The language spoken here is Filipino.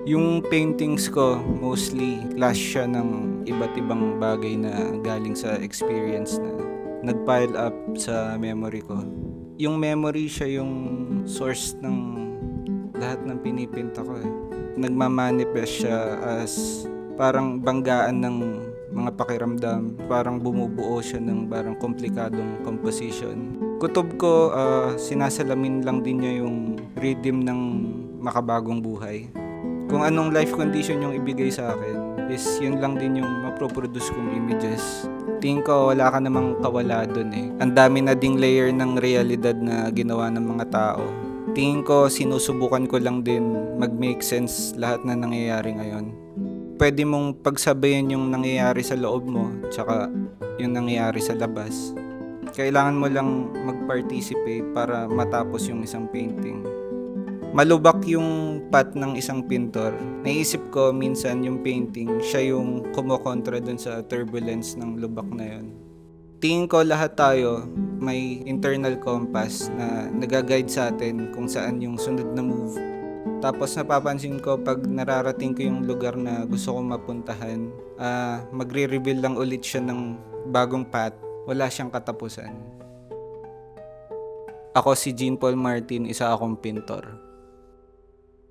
Yung paintings ko, mostly clash siya ng iba't ibang bagay na galing sa experience na nag-pile up sa memory ko. Yung memory siya yung source ng lahat ng pinipinta ko eh. Nagmamanifest siya as parang banggaan ng mga pakiramdam. Parang bumubuo siya ng parang komplikadong composition. Kutob ko, sinasalamin lang din niya yung rhythm ng makabagong buhay. Kung anong life condition yung ibigay sa akin, is yun lang din yung maproproduce kong images. Tingin ko wala ka namang kawala dun eh. Ang dami na ding layer ng realidad na ginawa ng mga tao. Tingin ko sinusubukan ko lang din mag-make sense lahat na nangyayari ngayon. Pwede mong pagsabayin yung nangyayari sa loob mo tsaka yung nangyayari sa labas. Kailangan mo lang mag-participate para matapos yung isang painting. Malubak yung path ng isang pintor. Naisip ko minsan yung painting, siya yung kumokontra dun sa turbulence ng lubak na yun. Tingin ko lahat tayo may internal compass na nag-guide sa atin kung saan yung sunod na move. Tapos napapansin ko pag nararating ko yung lugar na gusto kong mapuntahan, magre-reveal lang ulit siya ng bagong path. Wala siyang katapusan. Ako si Jean Paul Martin, isa akong pintor.